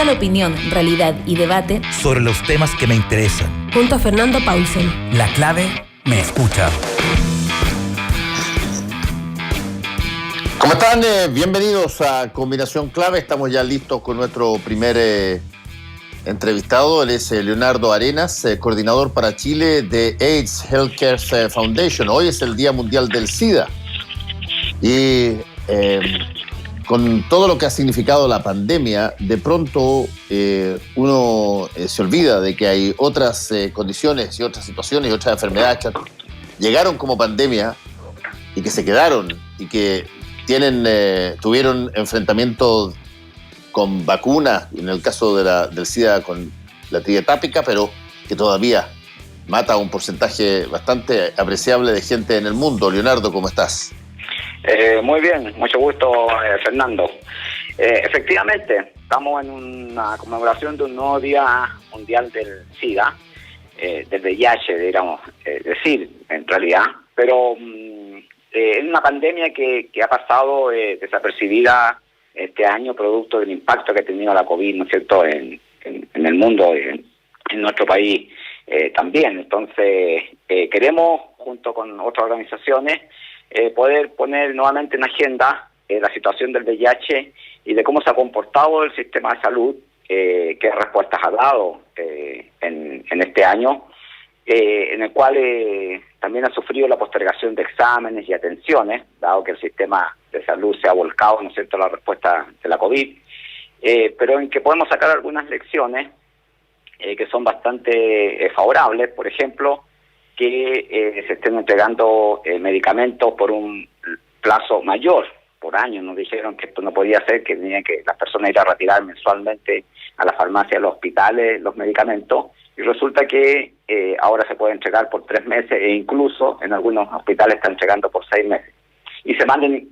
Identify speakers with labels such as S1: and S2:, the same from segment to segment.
S1: buscan opinión, realidad y debate
S2: sobre los temas que me interesan.
S1: Junto a Fernando Paulsen.
S2: La clave me escucha.
S3: ¿Cómo están? Bienvenidos a Combinación Clave. Estamos ya listos con nuestro primer entrevistado. Él es Leonardo Arenas, coordinador para Chile de AIDS Healthcare Foundation. Hoy es el Día Mundial del SIDA. Y con todo lo que ha significado la pandemia, de pronto uno se olvida de que hay otras condiciones y otras situaciones y otras enfermedades que llegaron como pandemia y que se quedaron y que tuvieron enfrentamientos con vacunas, en el caso del SIDA con la trietápica, pero que todavía mata a un porcentaje bastante apreciable de gente en el mundo. Leonardo, ¿cómo estás?
S4: Muy bien, mucho gusto, Fernando. Efectivamente, estamos en una conmemoración de un nuevo Día Mundial del SIDA, del VIH, digamos, decir, en realidad, pero es una pandemia que ha pasado desapercibida este año, producto del impacto que ha tenido la COVID, ¿no es cierto?, en el mundo, en nuestro país también. Entonces, queremos, junto con otras organizaciones, poder poner nuevamente en agenda la situación del VIH y de cómo se ha comportado el sistema de salud, qué respuestas ha dado en este año, en el cual también ha sufrido la postergación de exámenes y atenciones, dado que el sistema de salud se ha volcado, ¿no es cierto?, a la respuesta de la COVID, pero en que podemos sacar algunas lecciones que son bastante favorables. Por ejemplo, que se estén entregando medicamentos por un plazo mayor, por año. Nos dijeron que esto no podía ser, que tenían que las personas ir a retirar mensualmente a la farmacia, a los hospitales, los medicamentos, y resulta que ahora se puede entregar por 3 meses e incluso en algunos hospitales están entregando por 6 meses. Y se manden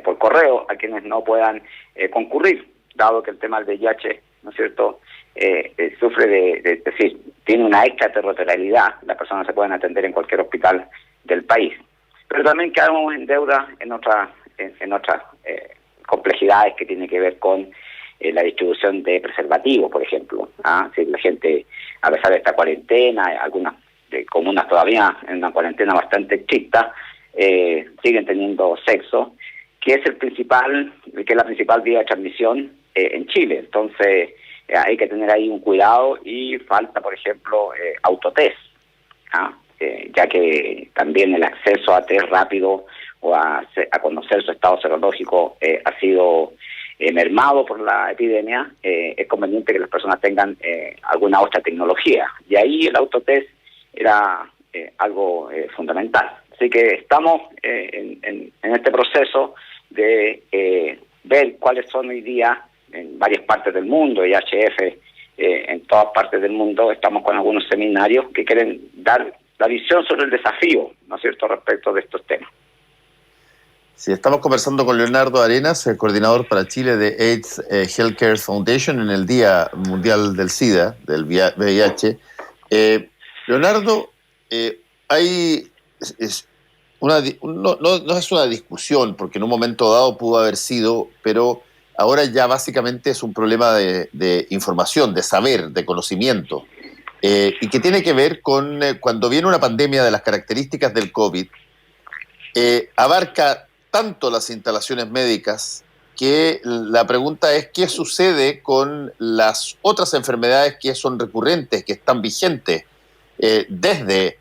S4: por correo a quienes no puedan concurrir, dado que el tema del VIH, ¿no es cierto?, sufre es decir, tiene una extraterritorialidad, las personas se pueden atender en cualquier hospital del país. Pero también quedamos en deuda en otras complejidades que tienen que ver con la distribución de preservativos, por ejemplo. Si la gente, a pesar de esta cuarentena, algunas comunas todavía en una cuarentena bastante estricta, siguen teniendo sexo, que es la principal vía de transmisión en Chile. Entonces, hay que tener ahí un cuidado y falta, por ejemplo, autotest, ya que también el acceso a test rápido o a conocer su estado serológico ha sido mermado por la epidemia. Es conveniente que las personas tengan alguna otra tecnología, y ahí el autotest era algo fundamental. Así que estamos en este proceso de ver cuáles son hoy día en varias partes del mundo, y IHF en todas partes del mundo. Estamos con algunos seminarios que quieren dar la visión sobre el desafío, ¿no es cierto?, respecto de estos temas.
S3: Sí, estamos conversando con Leonardo Arenas, el coordinador para Chile de AIDS Healthcare Foundation en el Día Mundial del SIDA, del VIH. Leonardo, no es una discusión, porque en un momento dado pudo haber sido, pero ahora ya básicamente es un problema de información, de saber, de conocimiento, y que tiene que ver con cuando viene una pandemia de las características del COVID, abarca tanto las instalaciones médicas que la pregunta es qué sucede con las otras enfermedades que son recurrentes, que están vigentes, desde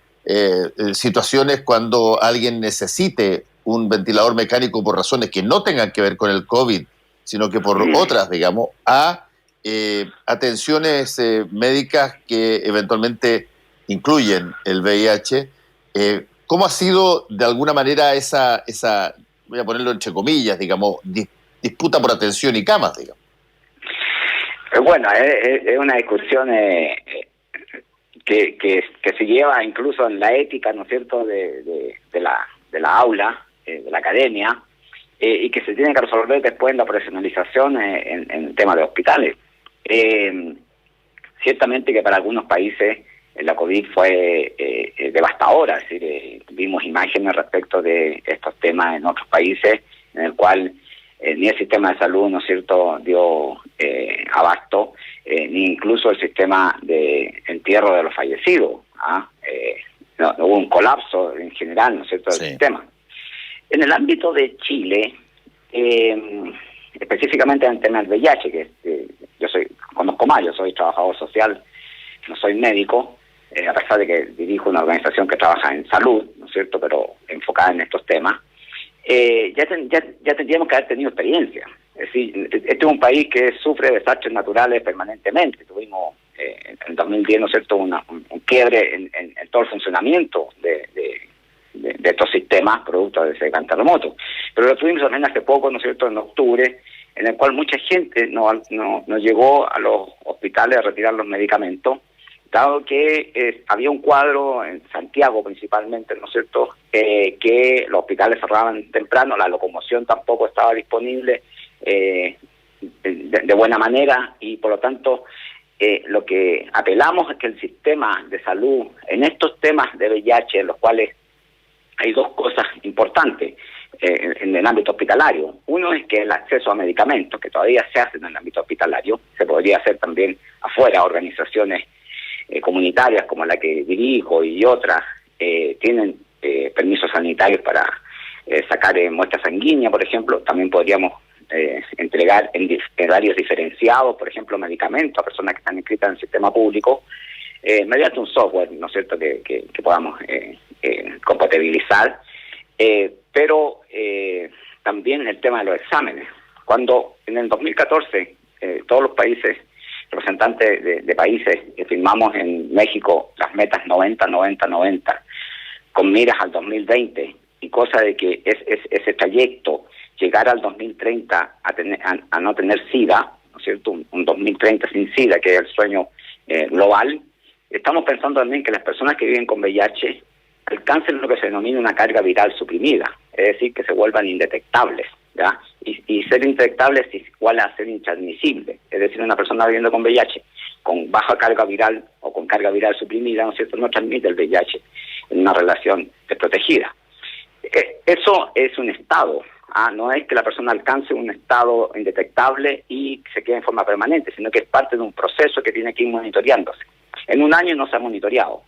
S3: situaciones cuando alguien necesite un ventilador mecánico por razones que no tengan que ver con el COVID, sino que por otras, digamos, a atenciones médicas que eventualmente incluyen el VIH. ¿Cómo ha sido, de alguna manera, esa voy a ponerlo entre comillas, digamos, disputa por atención y camas, digamos?
S4: Bueno, es una discusión que se lleva incluso en la ética, ¿no es cierto?, de la aula, de la academia, y que se tiene que resolver después en la profesionalización en el tema de hospitales. Ciertamente que para algunos países la COVID fue devastadora, es decir, vimos imágenes respecto de estos temas en otros países, en el cual ni el sistema de salud, ¿no es cierto?, dio abasto, ni incluso el sistema de entierro de los fallecidos. No, hubo un colapso en general, ¿no es cierto?, del sistema. En el ámbito de Chile, específicamente en el tema del VIH, que conozco más, yo soy trabajador social, no soy médico, a pesar de que dirijo una organización que trabaja en salud, ¿no es cierto?, pero enfocada en estos temas, ya tendríamos que haber tenido experiencia. Es decir, este es un país que sufre desastres naturales permanentemente. Tuvimos en 2010, ¿no es cierto?, un quiebre en todo el funcionamiento de estos sistemas producto de ese gran terremoto. Pero lo tuvimos también hace poco, ¿no es cierto?, en octubre, en el cual mucha gente no llegó a los hospitales a retirar los medicamentos, dado que había un cuadro en Santiago principalmente, ¿no es cierto?, que los hospitales cerraban temprano, la locomoción tampoco estaba disponible de buena manera, y por lo tanto lo que apelamos es que el sistema de salud en estos temas de VIH, en los cuales hay dos cosas importantes en el ámbito hospitalario. Uno es que el acceso a medicamentos, que todavía se hace en el ámbito hospitalario, se podría hacer también afuera. Organizaciones comunitarias como la que dirijo y otras tienen permisos sanitarios para sacar muestras sanguíneas, por ejemplo. También podríamos entregar en horarios diferenciados, por ejemplo, medicamentos a personas que están inscritas en el sistema público, mediante un software, ¿no es cierto?, que podamos compatibilizar, pero también el tema de los exámenes. Cuando en el 2014 todos los países, representantes de países, firmamos en México las metas 90-90-90, con miras al 2020, y cosa de que ese trayecto, llegar al 2030 a no tener SIDA, ¿no es cierto?, un 2030 sin SIDA, que es el sueño global. Estamos pensando también que las personas que viven con VIH alcancen lo que se denomina una carga viral suprimida, es decir, que se vuelvan indetectables, ¿ya? Y ser indetectables es igual a ser intransmisible, es decir, una persona viviendo con VIH con baja carga viral o con carga viral suprimida, ¿no es cierto?, no transmite el VIH en una relación desprotegida. Eso es un estado, no es que la persona alcance un estado indetectable y se quede en forma permanente, sino que es parte de un proceso que tiene que ir monitoreándose. En un año no se ha monitoreado,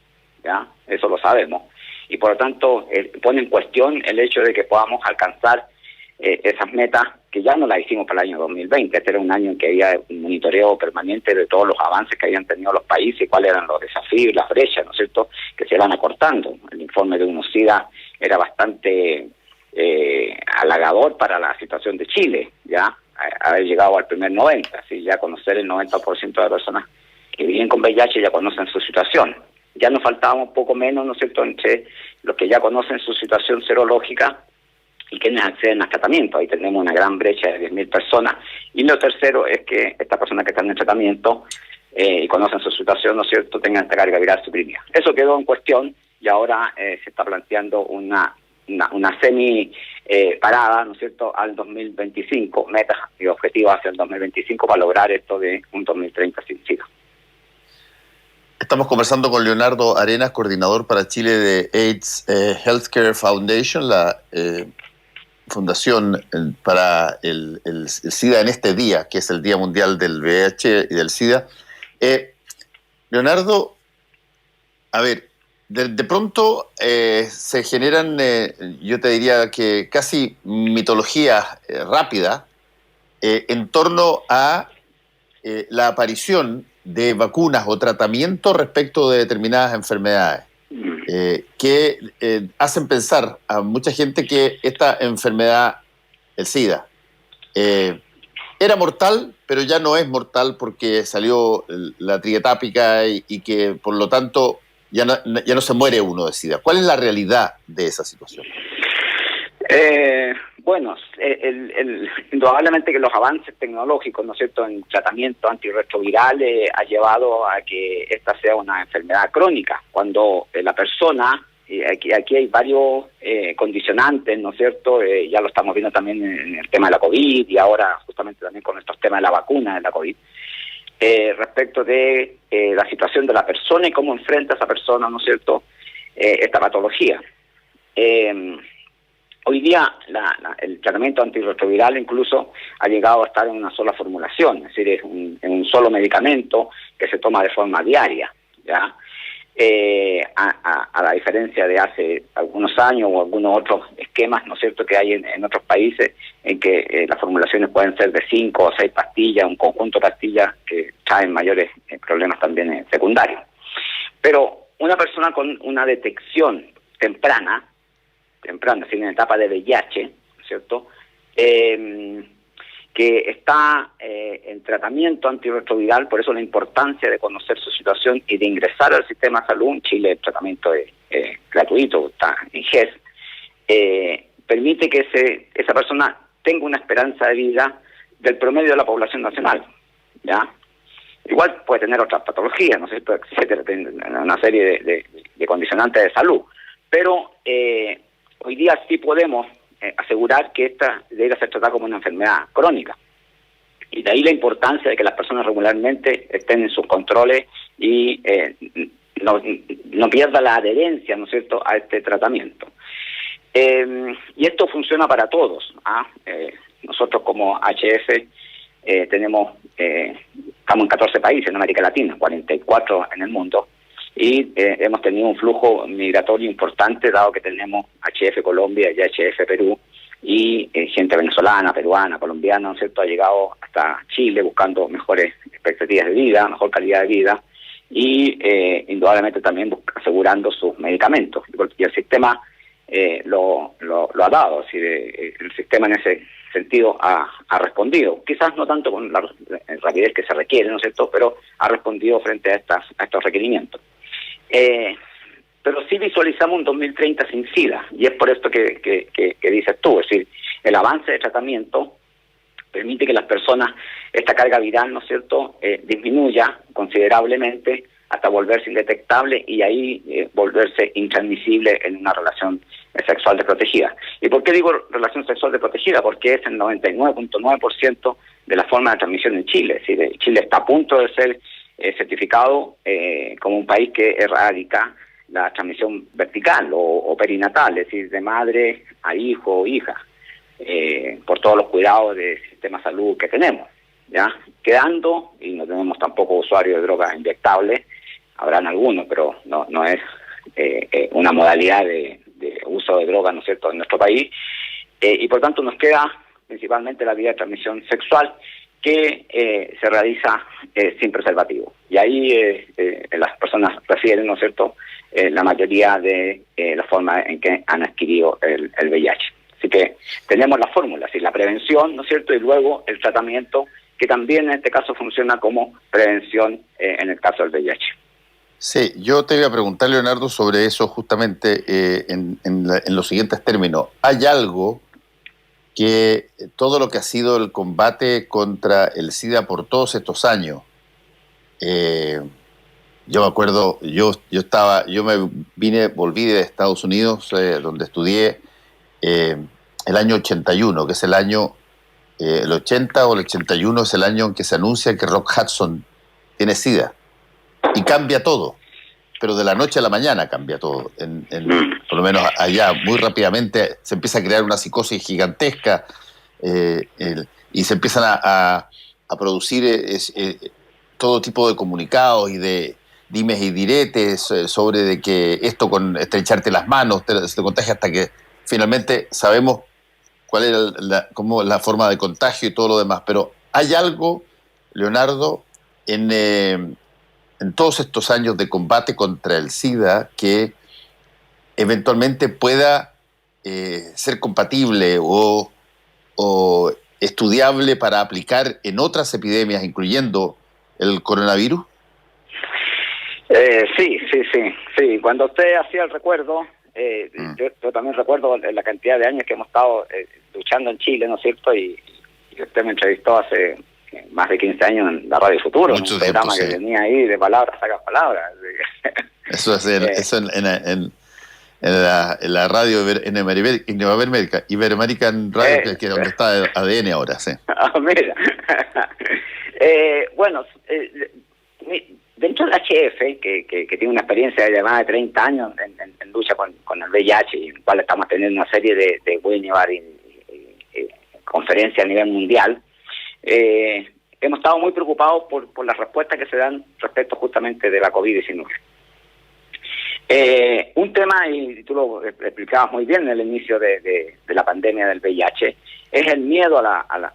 S4: ¿ya? Eso lo sabemos, y por lo tanto pone en cuestión el hecho de que podamos alcanzar esas metas que ya no las hicimos para el año 2020. Este era un año en que había un monitoreo permanente de todos los avances que habían tenido los países y cuáles eran los desafíos y las brechas, ¿no es cierto?, que se van acortando. El informe de UNOSIDA era bastante halagador para la situación de Chile, ya haber llegado al primer 90, así ya conocer el 90% de personas que viven con VIH ya conocen su situación. Ya nos faltaba un poco menos, ¿no es cierto?, entre los que ya conocen su situación serológica y quienes acceden al tratamiento. Ahí tenemos una gran brecha de 10.000 personas. Y lo tercero es que estas personas que están en tratamiento y conocen su situación, ¿no es cierto?, tengan esta carga viral suprimida. Eso quedó en cuestión y ahora se está planteando una semi parada, ¿no es cierto?, al 2025, metas y objetivos hacia el 2025 para lograr esto de un 2030 sin SIDA.
S3: Estamos conversando con Leonardo Arenas, coordinador para Chile de AIDS Healthcare Foundation, la fundación para el SIDA en este día, que es el Día Mundial del VIH y del SIDA. Leonardo, a ver, de pronto se generan, yo te diría que casi mitologías rápidas en torno a la aparición de vacunas o tratamientos respecto de determinadas enfermedades, que hacen pensar a mucha gente que esta enfermedad, el SIDA, era mortal, pero ya no es mortal porque salió la trietápica y que por lo tanto ya no se muere uno de SIDA. ¿Cuál es la realidad de esa situación?
S4: Bueno, indudablemente que los avances tecnológicos, ¿no es cierto?, en tratamientos antirretrovirales ha llevado a que esta sea una enfermedad crónica, cuando la persona, y aquí hay varios condicionantes, ¿no es cierto?, ya lo estamos viendo también en el tema de la COVID y ahora justamente también con estos temas de la vacuna de la COVID, respecto de la situación de la persona y cómo enfrenta esa persona, ¿no es cierto?, esta patología. Hoy día el tratamiento antirretroviral incluso ha llegado a estar en una sola formulación, es decir, es un solo medicamento que se toma de forma diaria, ¿ya? A la diferencia de hace algunos años o algunos otros esquemas, ¿no es cierto?, que hay en otros países en que las formulaciones pueden ser de 5 o 6 pastillas, un conjunto de pastillas que traen mayores problemas también secundarios. Pero una persona con una detección temprana, en etapa de VIH, ¿cierto?, que está en tratamiento antirretroviral, por eso la importancia de conocer su situación y de ingresar al sistema de salud. En Chile el tratamiento es gratuito, está en GES, permite que esa persona tenga una esperanza de vida del promedio de la población nacional, ¿ya? Igual puede tener otras patologías, ¿no es cierto?, etcétera, una serie de condicionantes de salud, pero hoy día sí podemos asegurar que esta debe ser tratada como una enfermedad crónica. Y de ahí la importancia de que las personas regularmente estén en sus controles y no pierda la adherencia, ¿no es cierto?, a este tratamiento. Y esto funciona para todos, ¿ah? Nosotros como HF estamos en 14 países en América Latina, 44 en el mundo, y hemos tenido un flujo migratorio importante, dado que tenemos HF Colombia y HF Perú, y gente venezolana, peruana, colombiana, ¿no es cierto?, ha llegado hasta Chile buscando mejores expectativas de vida, mejor calidad de vida, y indudablemente también asegurando sus medicamentos. Y el sistema lo ha dado, es decir, el sistema en ese sentido ha respondido, quizás no tanto con la rapidez que se requiere, ¿no es cierto?, pero ha respondido frente a estos requerimientos. Pero sí visualizamos un 2030 sin SIDA, y es por esto que dices tú, es decir, el avance de tratamiento permite que las personas, esta carga viral, ¿no es cierto?, disminuya considerablemente hasta volverse indetectable y ahí volverse intransmisible en una relación sexual desprotegida. ¿Y por qué digo relación sexual desprotegida? Porque es el 99.9% de la forma de transmisión en Chile. Es decir, Chile está a punto de ser certificado como un país que erradica la transmisión vertical o perinatal, es decir, de madre a hijo o hija, por todos los cuidados del sistema de salud que tenemos, ¿ya? Quedando, y no tenemos tampoco usuarios de drogas inyectables, habrán algunos, pero no es una modalidad de uso de drogas, ¿no es cierto?, en nuestro país, y por tanto nos queda principalmente la vía de transmisión sexual, que se realiza sin preservativo. Y ahí las personas refieren, ¿no es cierto?, la mayoría de la forma en que han adquirido el VIH. Así que tenemos la fórmula, es decir, la prevención, ¿no es cierto?, y luego el tratamiento, que también en este caso funciona como prevención en el caso del VIH.
S3: Sí, yo te iba a preguntar, Leonardo, sobre eso justamente en los siguientes términos. ¿Hay algo que todo lo que ha sido el combate contra el SIDA por todos estos años? Yo me acuerdo, volví de Estados Unidos, donde estudié el año 81, que es el 80 o el 81 es el año en que se anuncia que Rock Hudson tiene SIDA. Y cambia todo, pero de la noche a la mañana cambia todo. Por lo menos allá, muy rápidamente se empieza a crear una psicosis gigantesca y se empiezan a producir todo tipo de comunicados y de dimes y diretes sobre de que esto con estrecharte las manos te contagia, hasta que finalmente sabemos cuál era la forma de contagio y todo lo demás. Pero hay algo, Leonardo, en todos estos años de combate contra el SIDA que eventualmente pueda ser compatible o estudiable para aplicar en otras epidemias, incluyendo el coronavirus.
S4: Sí. Cuando usted hacía el recuerdo, yo también recuerdo la cantidad de años que hemos estado luchando en Chile, ¿no es cierto? Y usted me entrevistó hace más de 15 años en la Radio Futuro,
S3: mucho
S4: un
S3: tiempo,
S4: programa
S3: sí,
S4: que tenía ahí de palabras, sacas palabras.
S3: Eso es eso en la radio Iberoamerican Radio, que es donde está ADN ahora, sí.
S4: Mira. Bueno, dentro del HF, que tiene una experiencia de más de 30 años en en lucha con el VIH, y en el cual estamos teniendo una serie de voy a llevar conferencias a nivel mundial. Hemos estado muy preocupados por las respuestas que se dan respecto justamente de la COVID-19. Un tema, y tú lo explicabas muy bien en el inicio de la pandemia del VIH, es el miedo al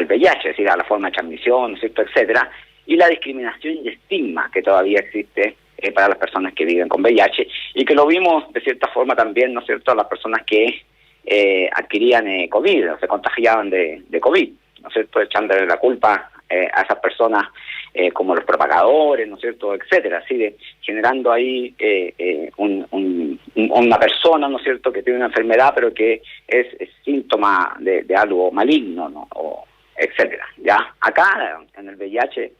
S4: VIH, es decir, a la forma de transmisión, ¿no es cierto?, etcétera, y la discriminación y estigma que todavía existe para las personas que viven con VIH, y que lo vimos de cierta forma también, ¿no es cierto?, a las personas que adquirían COVID, o se contagiaban de COVID, ¿no es cierto?, echándole la culpa a esas personas como los propagadores, ¿no es cierto?, etcétera, así generando ahí una persona, ¿no es cierto?, que tiene una enfermedad pero que es síntoma de algo maligno, ¿no?, o etcétera. Ya acá en el VIH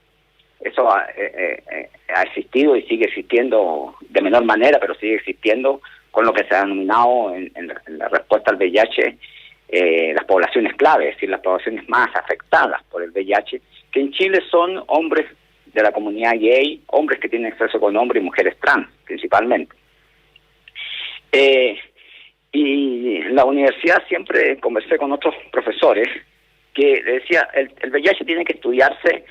S4: eso ha existido y sigue existiendo de menor manera, pero sigue existiendo con lo que se ha denominado en la respuesta al VIH las poblaciones clave, es decir, las poblaciones más afectadas por el VIH, que en Chile son hombres de la comunidad gay, hombres que tienen sexo con hombres y mujeres trans, principalmente. Y en la universidad siempre conversé con otros profesores que decía, el VIH tiene que estudiarse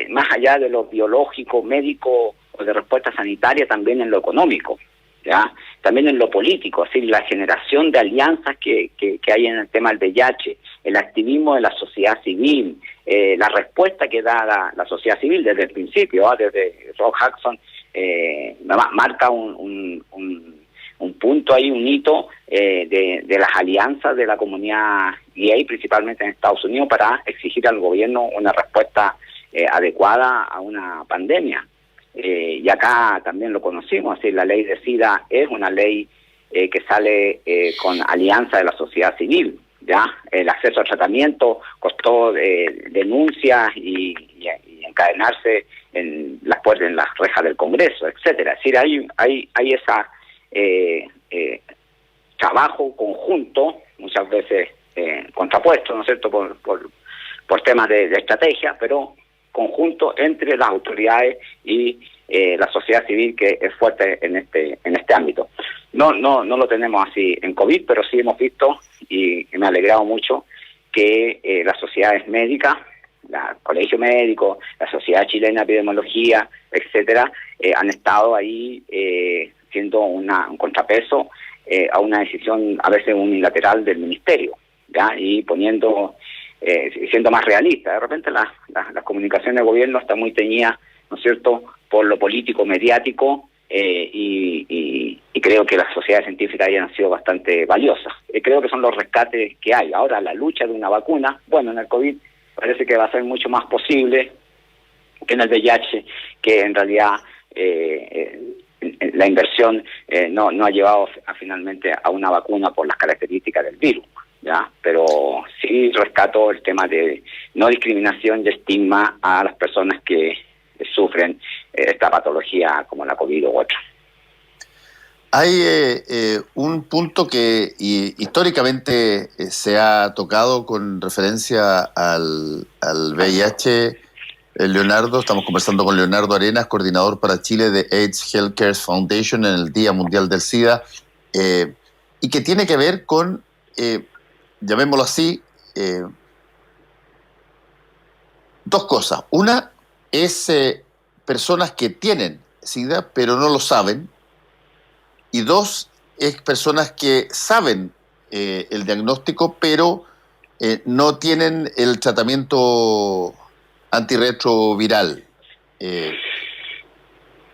S4: más allá de lo biológico, médico o de respuesta sanitaria, también en lo económico, ¿ya? También en lo político, así la generación de alianzas que hay en el tema del VIH, el activismo de la sociedad civil, la respuesta que da la sociedad civil desde el principio, desde Rock Hudson, marca un punto ahí, un hito de las alianzas de la comunidad gay, principalmente en Estados Unidos, para exigir al gobierno una respuesta adecuada a una pandemia. Y acá también lo conocimos, así la ley de SIDA es una ley que sale con alianza de la sociedad civil, ¿ya? El acceso al tratamiento costó denuncias y encadenarse en las puertas, en las rejas del Congreso, etcétera. Es decir, hay esa trabajo conjunto, muchas veces contrapuesto, ¿no es cierto?, por temas de estrategia, pero conjunto entre las autoridades y la sociedad civil, que es fuerte en este ámbito. No lo tenemos así en COVID, pero sí hemos visto, y me ha alegrado mucho, que las sociedades médicas, el Colegio Médico, la Sociedad Chilena de Epidemiología, etcétera, han estado ahí siendo un contrapeso a una decisión a veces unilateral del Ministerio, ¿ya? Y siendo más realista. De repente la comunicación del gobierno está muy teñida, ¿no es cierto?, por lo político mediático, y creo que las sociedades científicas ahí han sido bastante valiosas. Creo que son los rescates que hay. Ahora, la lucha de una vacuna, bueno, en el COVID parece que va a ser mucho más posible que en el VIH, que en realidad la inversión no ha llevado finalmente a una vacuna por las características del virus, ¿ya? Pero sí rescato el tema de no discriminación y estigma a las personas que sufren esta patología como la COVID u otra.
S3: Hay un punto que históricamente se ha tocado con referencia al VIH, Leonardo. Estamos conversando con Leonardo Arenas, coordinador para Chile de AIDS Healthcare Foundation en el Día Mundial del SIDA, y que tiene que ver con, llamémoslo así, dos cosas. Una es personas que tienen SIDA pero no lo saben, y dos es personas que saben el diagnóstico pero no tienen el tratamiento antirretroviral.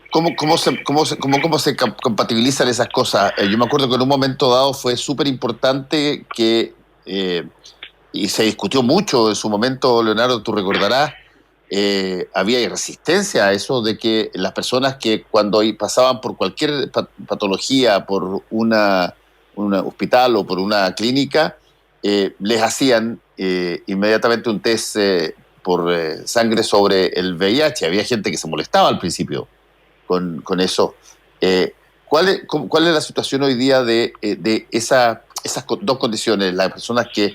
S3: ¿Cómo se compatibilizan esas cosas? Yo me acuerdo que en un momento dado fue súper importante que, y se discutió mucho en su momento, Leonardo, tú recordarás, había resistencia a eso de que las personas que cuando pasaban por cualquier patología, por un hospital o por una clínica, les hacían inmediatamente un test por sangre sobre el VIH. Había gente que se molestaba al principio con eso. ¿Cuál es la situación hoy día de esas dos condiciones? Las personas que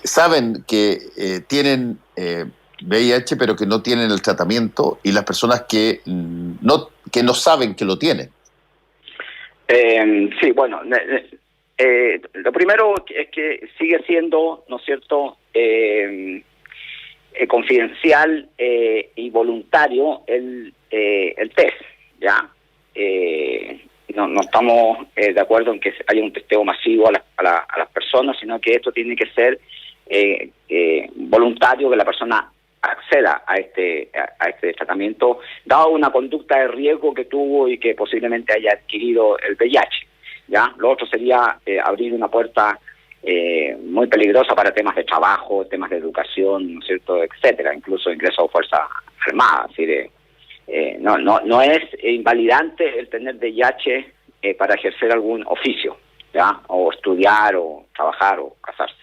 S3: saben que tienen VIH pero que no tienen el tratamiento y las personas que no saben que lo tienen?
S4: Sí, bueno, lo primero es que sigue siendo, ¿no es cierto?, confidencial y voluntario el test, ¿ya? No estamos de acuerdo en que haya un testeo masivo a las personas, sino que esto tiene que ser voluntario, que la persona acceda a este tratamiento, dado una conducta de riesgo que tuvo y que posiblemente haya adquirido el VIH, ¿ya? Lo otro sería abrir una puerta muy peligrosa para temas de trabajo, temas de educación, ¿no es cierto?, etcétera, incluso ingreso a Fuerzas Armadas. Así de, no es invalidante el tener VIH para ejercer algún oficio, ¿ya?, o estudiar, o trabajar, o casarse.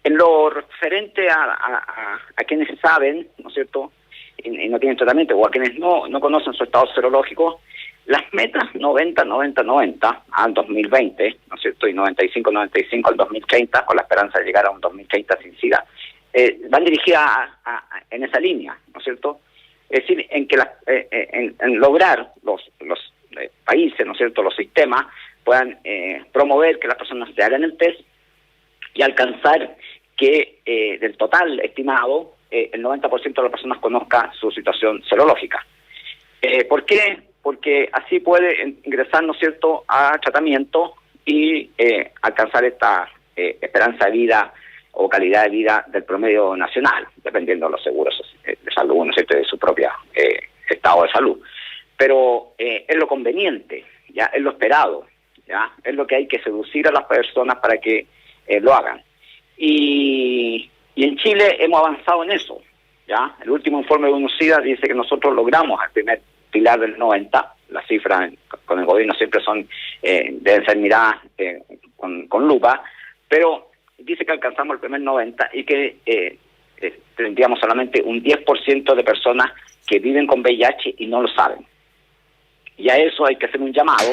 S4: En lo referente a quienes saben, ¿no es cierto?, y no tienen tratamiento, o a quienes no conocen su estado serológico, las metas 90-90-90 al 2020, ¿no es cierto?, y 95-95 al 2030, con la esperanza de llegar a un 2030 sin SIDA, van dirigidas en esa línea, ¿no es cierto? Es decir, en que en lograr los países, ¿no es cierto?, los sistemas, puedan promover que las personas se hagan el test y alcanzar que del total estimado, el 90% de las personas conozca su situación serológica. ¿Por qué? Porque así puede ingresar, ¿no es cierto?, a tratamiento y alcanzar esta esperanza de vida o calidad de vida del promedio nacional, dependiendo de los seguros de salud, ¿no es cierto?, de su propia estado de salud. Pero es lo conveniente, ya es lo esperado, ya es lo que hay que seducir a las personas para que lo hagan. Y en Chile hemos avanzado en eso, ya. El último informe de UNOSIDA dice que nosotros logramos el primer pilar del 90. Las cifras con el gobierno siempre deben ser miradas con lupa, pero dice que alcanzamos el primer 90 y que tendríamos solamente un 10% de personas que viven con VIH y no lo saben. Y a eso hay que hacer un llamado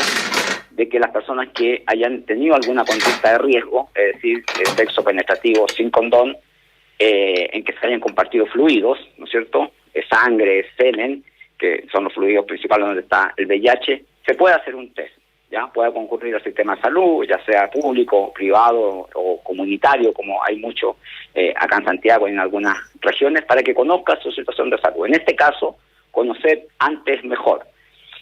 S4: de que las personas que hayan tenido alguna conducta de riesgo, es decir, sexo penetrativo sin condón, en que se hayan compartido fluidos, ¿no es cierto?, sangre, semen, que son los fluidos principales donde está el VIH, se puede hacer un test, ya puede concurrir al sistema de salud, ya sea público, privado o comunitario, como hay mucho acá en Santiago y en algunas regiones, para que conozca su situación de salud. En este caso, conocer antes mejor.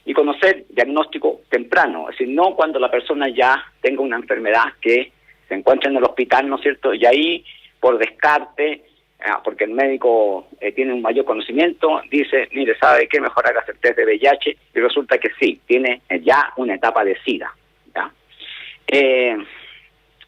S4: Y conocer diagnóstico temprano, es decir, no cuando la persona ya tenga una enfermedad que se encuentra en el hospital, ¿no es cierto?, y ahí, por descarte, porque el médico tiene un mayor conocimiento, dice, mire, ¿sabe qué? Mejor haga el test de VIH, y resulta que sí, tiene ya una etapa de SIDA, ¿ya?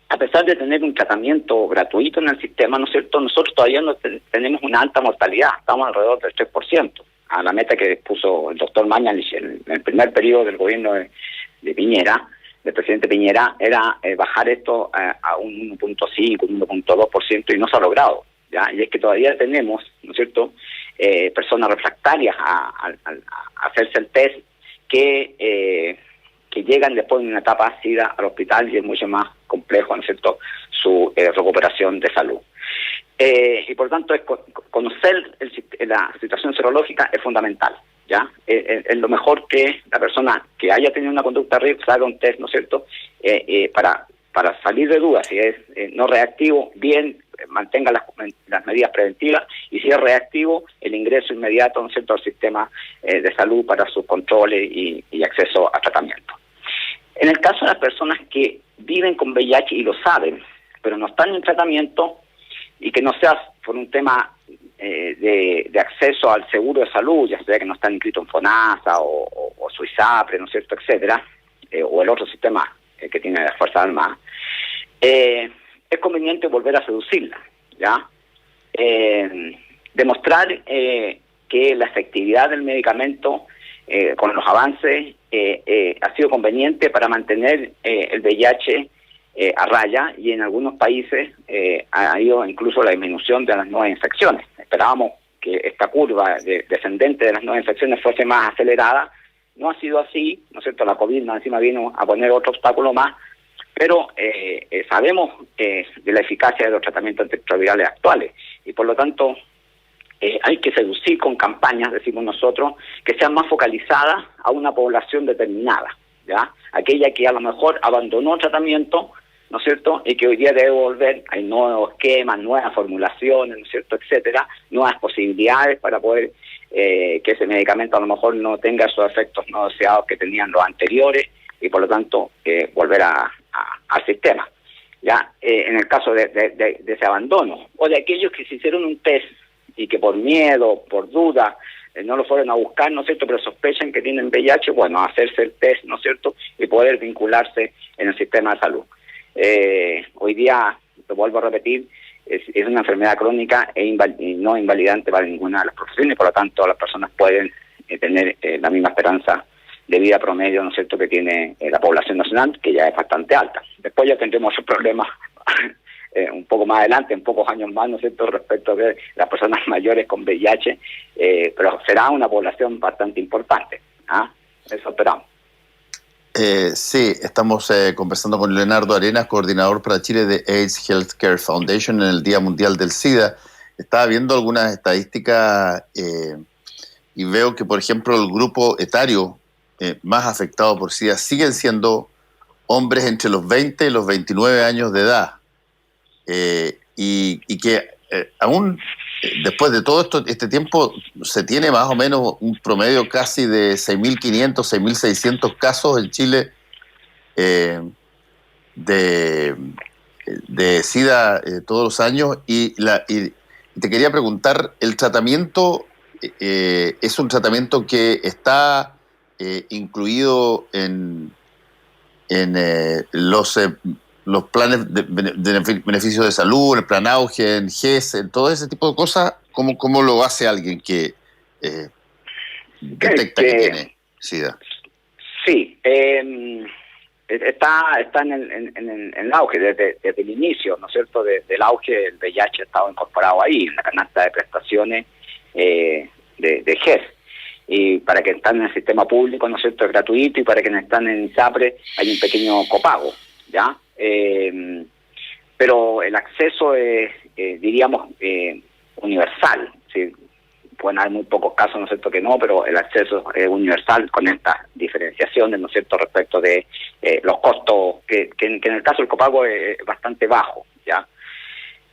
S4: A pesar de tener un tratamiento gratuito en el sistema, ¿no es cierto?, nosotros todavía no tenemos una alta mortalidad, estamos alrededor del 3%. A la meta que puso el doctor Mañalich en el primer periodo del gobierno de Piñera, del presidente Piñera, era bajar esto a un 1.5, un 1.2%, y no se ha logrado, ¿ya? Y es que todavía tenemos, ¿no es cierto?, personas refractarias a hacerse el test que llegan después de una etapa SIDA al hospital, y es mucho más complejo, ¿no es cierto?, su recuperación de salud. Y por tanto, conocer la situación serológica es fundamental, ¿ya? Es lo mejor que la persona que haya tenido una conducta riesgo haga un test, ¿no es cierto?, para salir de dudas. Si es no reactivo, bien, mantenga las medidas preventivas, y si es reactivo, el ingreso inmediato, ¿no es cierto?, al sistema de salud para sus controles y acceso a tratamiento. En el caso de las personas que viven con VIH y lo saben, pero no están en tratamiento, y que no sea por un tema de acceso al seguro de salud, ya sea que no están inscritos en FONASA o Suizapre, ¿no es cierto?, etcétera, o el otro sistema que tiene las Fuerzas Armadas, es conveniente volver a seducirla, ¿ya? Demostrar que la efectividad del medicamento con los avances ha sido conveniente para mantener el VIH a raya, y en algunos países ha habido incluso la disminución de las nuevas infecciones. Esperábamos que esta curva descendente de las nuevas infecciones fuese más acelerada. No ha sido así, ¿no es cierto? La COVID encima vino a poner otro obstáculo más, pero sabemos de la eficacia de los tratamientos antirretrovirales actuales y por lo tanto hay que seducir con campañas, decimos nosotros, que sean más focalizadas a una población determinada, ¿ya? Aquella que a lo mejor abandonó el tratamiento, ¿no es cierto?, y que hoy día debe volver. Hay nuevos esquemas, nuevas formulaciones, ¿no es cierto?, etcétera, nuevas posibilidades para poder que ese medicamento a lo mejor no tenga esos efectos no deseados que tenían los anteriores y por lo tanto volver al sistema. Ya en el caso de ese abandono o de aquellos que se hicieron un test y que por miedo, por duda, no lo fueron a buscar, ¿no es cierto?, pero sospechan que tienen VIH, bueno, hacerse el test, ¿no es cierto?, y poder vincularse en el sistema de salud. Hoy día, lo vuelvo a repetir, es una enfermedad crónica y no invalidante para ninguna de las profesiones, por lo tanto las personas pueden tener la misma esperanza de vida promedio, ¿no es cierto?, que tiene la población nacional, que ya es bastante alta. Después ya tendremos otros problemas un poco más adelante, en pocos años más, ¿no es cierto?, respecto de las personas mayores con VIH, pero será una población bastante importante. Eso esperamos.
S3: Sí, estamos conversando con Leonardo Arenas, coordinador para Chile de AIDS Healthcare Foundation en el Día Mundial del SIDA. Estaba viendo algunas estadísticas y veo que, por ejemplo, el grupo etario más afectado por SIDA siguen siendo hombres entre los 20 y los 29 años de edad. Y que aún después de todo este tiempo se tiene más o menos un promedio casi de 6.500, 6.600 casos en Chile de SIDA todos los años y te quería preguntar, ¿el tratamiento es un tratamiento que está incluido en los planes de beneficios de salud, en el plan Auge, en GES, en todo ese tipo de cosas? ¿Cómo lo hace alguien que detecta que tiene SIDA?
S4: Sí, está en el auge desde el inicio, ¿no es cierto?, del auge. El VIH ha estado incorporado ahí, en la canasta de prestaciones de GES. Y para quienes están en el sistema público, ¿no es cierto?, es gratuito, y para quienes están en ISAPRE hay un pequeño copago, ¿ya? Pero el acceso es, diríamos, universal, ¿sí? Pueden haber muy pocos casos, ¿no es cierto?, que no, pero el acceso es universal con estas diferenciaciones, ¿no es cierto?, respecto de los costos, que en el caso del copago es bastante bajo, ¿ya?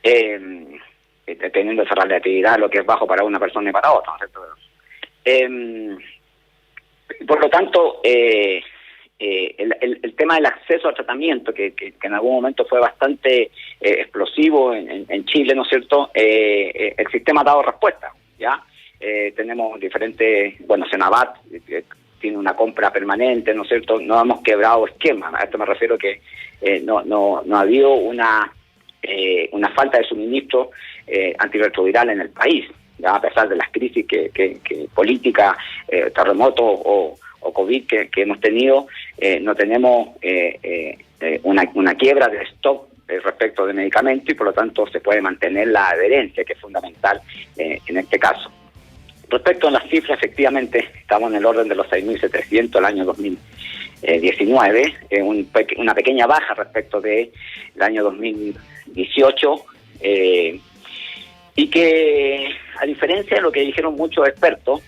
S4: Teniendo esa relatividad, lo que es bajo para una persona y para otra, ¿no es cierto? Por lo tanto, el tema del acceso al tratamiento, que en algún momento fue bastante explosivo en Chile, ¿no es cierto?, el sistema ha dado respuesta, ¿ya? Tenemos diferentes, Senabat tiene una compra permanente, ¿no es cierto?, no hemos quebrado esquemas. A esto me refiero que no ha habido una falta de suministro antirretroviral en el país, ¿ya? A pesar de las crisis que política, terremoto o COVID que hemos tenido, no tenemos una quiebra de stock respecto de medicamentos y por lo tanto se puede mantener la adherencia, que es fundamental en este caso. Respecto a las cifras, efectivamente estamos en el orden de los 6.700 el año 2019, una pequeña baja respecto del año 2018, y que, a diferencia de lo que dijeron muchos expertos,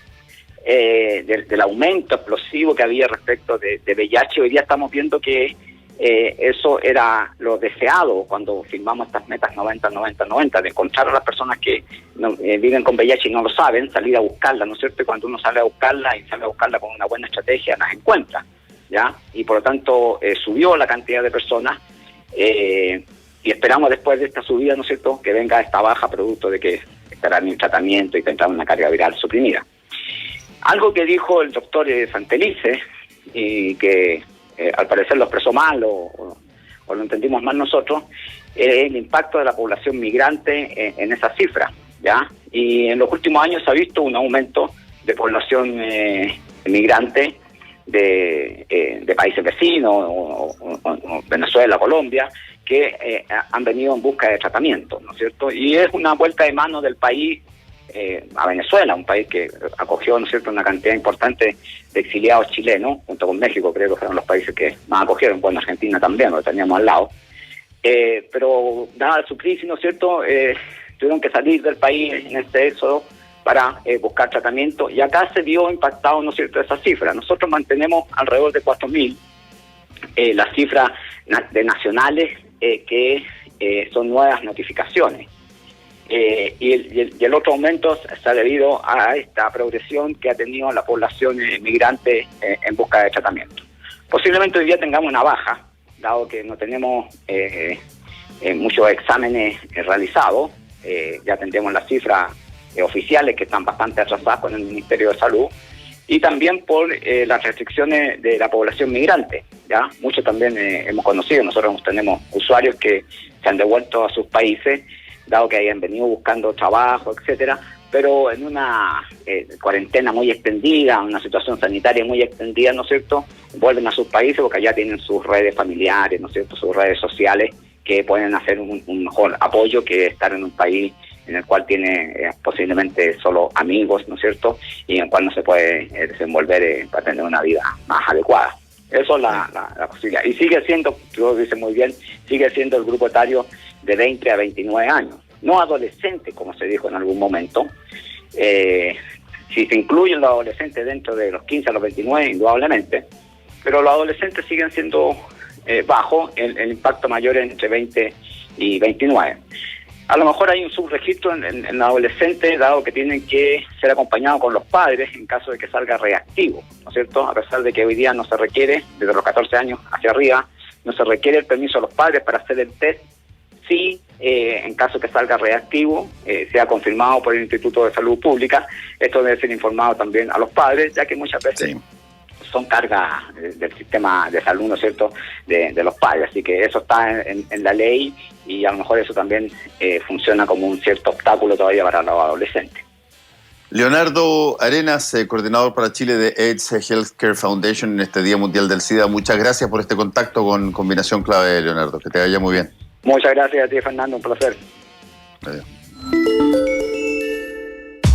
S4: del aumento explosivo que había respecto de VIH, hoy día estamos viendo que eso era lo deseado cuando firmamos estas metas 90-90-90, de encontrar a las personas que viven con VIH y no lo saben, salir a buscarla, ¿no es cierto? Y cuando uno sale a buscarla con una buena estrategia, las encuentra, ¿ya? Y por lo tanto subió la cantidad de personas y esperamos después de esta subida, ¿no es cierto?, que venga esta baja producto de que estará en tratamiento y tendrá una carga viral suprimida. Algo que dijo el doctor Santelice y que al parecer lo expresó mal o lo entendimos mal nosotros, el impacto de la población migrante en esas cifras, ¿ya? Y en los últimos años se ha visto un aumento de población migrante de países vecinos, o Venezuela, Colombia, que han venido en busca de tratamiento, ¿no es cierto? Y es una vuelta de mano del país a Venezuela, un país que acogió, ¿no es cierto?, una cantidad importante de exiliados chilenos, junto con México, creo que fueron los países que más acogieron, bueno, Argentina también, lo teníamos al lado. Pero dada su crisis, ¿no es cierto?, tuvieron que salir del país en este éxodo para buscar tratamiento, y acá se vio impactado, ¿no es cierto?, esa cifra. Nosotros mantenemos alrededor de 4.000 las cifras de nacionales que son nuevas notificaciones. Y el otro aumento se ha debido a esta progresión que ha tenido la población migrante en busca de tratamiento. Posiblemente hoy día tengamos una baja, dado que no tenemos muchos exámenes realizados. Ya tendremos las cifras oficiales que están bastante atrasadas con el Ministerio de Salud, y también por las restricciones de la población migrante. Ya muchos también hemos conocido, nosotros tenemos usuarios que se han devuelto a sus países, dado que hayan venido buscando trabajo, etcétera, pero en una cuarentena muy extendida, una situación sanitaria muy extendida, ¿no es cierto?, vuelven a sus países porque allá tienen sus redes familiares, ¿no es cierto?, sus redes sociales, que pueden hacer un mejor apoyo que estar en un país en el cual tiene posiblemente solo amigos, ¿no es cierto?, y en el cual no se puede desenvolver para tener una vida más adecuada. Eso es la posibilidad. Y sigue siendo, tú lo dices muy bien, sigue siendo el grupo etario de 20 a 29 años. No adolescentes, como se dijo en algún momento. Si se incluyen los adolescentes dentro de los 15 a los 29, indudablemente, pero los adolescentes siguen siendo bajos, el impacto mayor es entre 20 y 29. A lo mejor hay un subregistro en adolescentes, dado que tienen que ser acompañados con los padres en caso de que salga reactivo, ¿no es cierto? A pesar de que hoy día no se requiere, desde los 14 años hacia arriba, no se requiere el permiso de los padres para hacer el test. Sí, en caso de que salga reactivo, sea confirmado por el Instituto de Salud Pública, esto debe ser informado también a los padres, ya que muchas veces son cargas del sistema de salud, ¿no es cierto?, de los padres. Así que eso está en la ley, y a lo mejor eso también funciona como un cierto obstáculo todavía para los adolescentes.
S3: Leonardo Arenas, coordinador para Chile de AIDS Healthcare Foundation en este Día Mundial del SIDA. Muchas gracias por este contacto con Combinación Clave, Leonardo. Que te vaya muy bien.
S4: Muchas gracias a ti, Fernando. Un placer.
S3: Adiós.